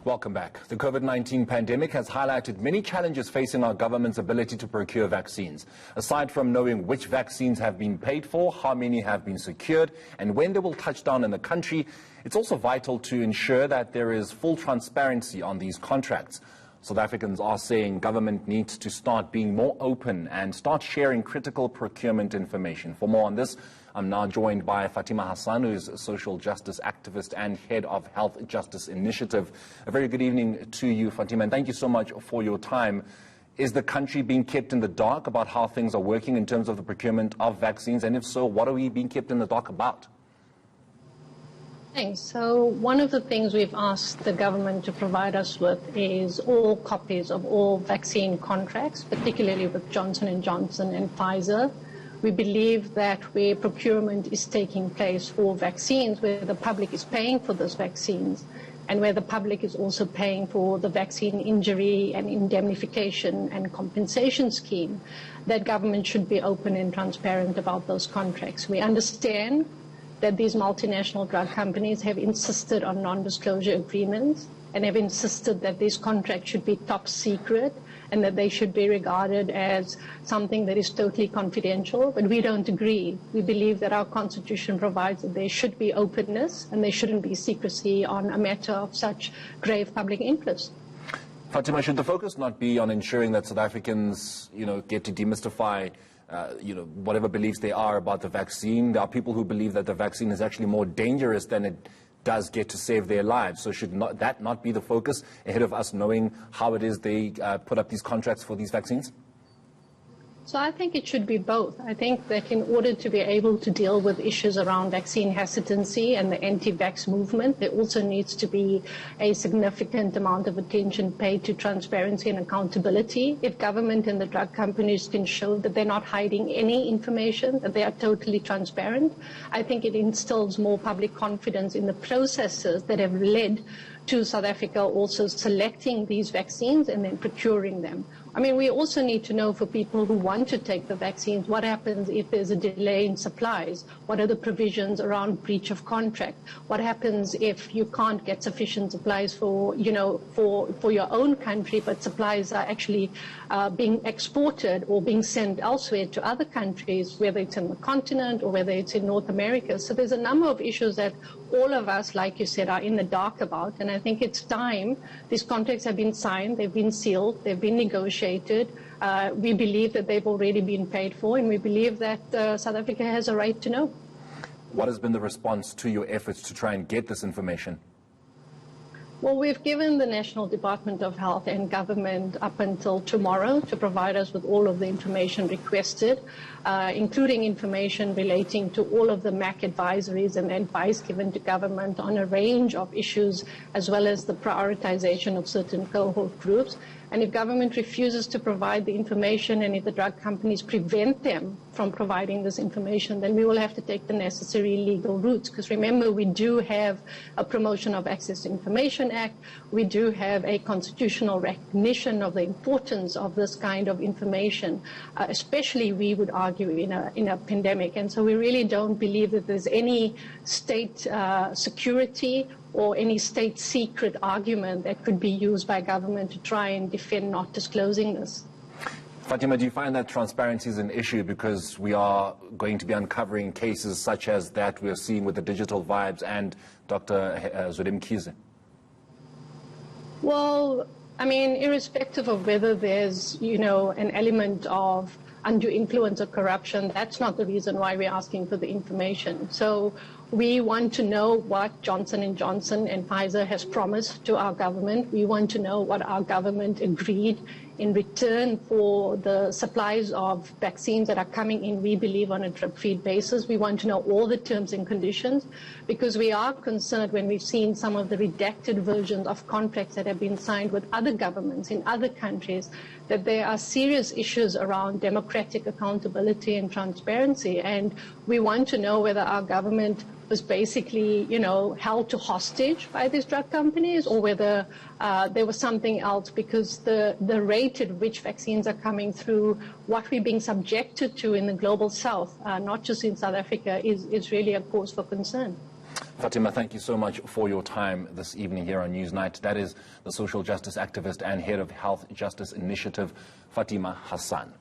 Welcome back. The COVID-19 pandemic has highlighted many challenges facing our government's ability to procure vaccines. Aside from knowing which vaccines have been paid for, how many have been secured, and when they will touch down in the country, it's also vital to ensure that there is full transparency on these contracts. South Africans are saying government needs to start being more open and start sharing critical procurement information. For more on this, I'm now joined by Fatima Hassan, who is a social justice activist and head of Health Justice Initiative. A very good evening to you, Fatima, and thank you so much for your time. Is the country being kept in the dark about how things are working in terms of the procurement of vaccines? And if so, what are we being kept in the dark about? Thanks. So one of the things we've asked the government to provide us with is all copies of all vaccine contracts, particularly with Johnson & Johnson and Pfizer. We believe that where procurement is taking place for vaccines, where the public is paying for those vaccines, and where the public is also paying for the vaccine injury and indemnification and compensation scheme, that government should be open and transparent about those contracts. We understand that these multinational drug companies have insisted on non-disclosure agreements and have insisted that these contracts should be top secret and that they should be regarded as something that is totally confidential, but we don't agree. We believe that our Constitution provides that there should be openness and there shouldn't be secrecy on a matter of such grave public interest. Fatima, should the focus not be on ensuring that South Africans, get to demystify whatever beliefs they are about the vaccine? There are people who believe that the vaccine is actually more dangerous than it does get to save their lives. So should that not be the focus ahead of us knowing how it is they put up these contracts for these vaccines? So I think it should be both. I think that in order to be able to deal with issues around vaccine hesitancy and the anti-vax movement, there also needs to be a significant amount of attention paid to transparency and accountability. If government and the drug companies can show that they're not hiding any information, that they are totally transparent, I think it instills more public confidence in the processes that have led to South Africa also selecting these vaccines and then procuring them. I mean, we also need to know for people who want to take the vaccines, what happens if there's a delay in supplies? What are the provisions around breach of contract? What happens if you can't get sufficient supplies for your own country, but supplies are actually being exported or being sent elsewhere to other countries, whether it's in the continent or whether it's in North America? So there's a number of issues that all of us, like you said, are in the dark about, and I think it's time. These contracts have been signed, they've been sealed, they've been negotiated. We believe that they've already been paid for, and we believe that South Africa has a right to know. What has been the response to your efforts to try and get this information? Well, we've given the National Department of Health and Government up until tomorrow to provide us with all of the information requested, including information relating to all of the MAC advisories and advice given to government on a range of issues, as well as the prioritization of certain cohort groups. And if government refuses to provide the information, and if the drug companies prevent them from providing this information, then we will have to take the necessary legal routes. Because remember, we do have a Promotion of Access to Information Act. We do have a constitutional recognition of the importance of this kind of information, especially, we would argue, in a pandemic. And so we really don't believe that there's any state security or any state secret argument that could be used by government to try and defend not disclosing this. Fatima, do you find that transparency is an issue because we are going to be uncovering cases such as that we're seeing with the digital vibes and Dr. Zulim Kize? Well, I mean, irrespective of whether there's, an element of undue influence or corruption, that's not the reason why we're asking for the information. So we want to know what Johnson & Johnson and Pfizer has promised to our government. We want to know what our government agreed in return for the supplies of vaccines that are coming in, we believe, on a drip-feed basis. We want to know all the terms and conditions, because we are concerned when we've seen some of the redacted versions of contracts that have been signed with other governments in other countries, that there are serious issues around democratic accountability and transparency. And we want to know whether our government was basically, held to hostage by these drug companies, or whether there was something else, because the rate at which vaccines are coming through, what we're being subjected to in the global south, not just in South Africa, is really a cause for concern. Fatima, thank you so much for your time this evening here on Newsnight. That is the social justice activist and head of Health Justice Initiative, Fatima Hassan.